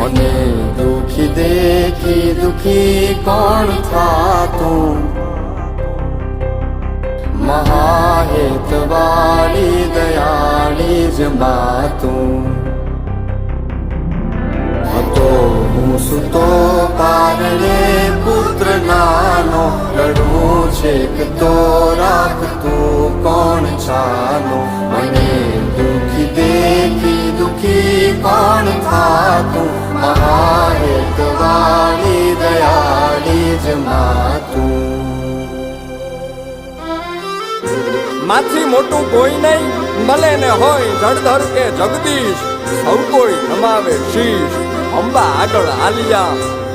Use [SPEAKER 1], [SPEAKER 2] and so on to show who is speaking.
[SPEAKER 1] મને દુખી દેખી દુખી કોણ થાતું મહાહેતવાળી દયાળી જ માતું હતો હું સુતો કારણે પુત્ર નાનો રડવું છેક તો રાખતું કોણ છાનો મને દુખી દેખી દુખી કોણ થાતું મહાહેતવાળી દયાળી જ માતું
[SPEAKER 2] માથી મોટું કોઈ નહીં ભલે ને હોય જળધર કે જગદીશ સૌ કોઈ નમાવે શીશ અંબા આગળ આલિયા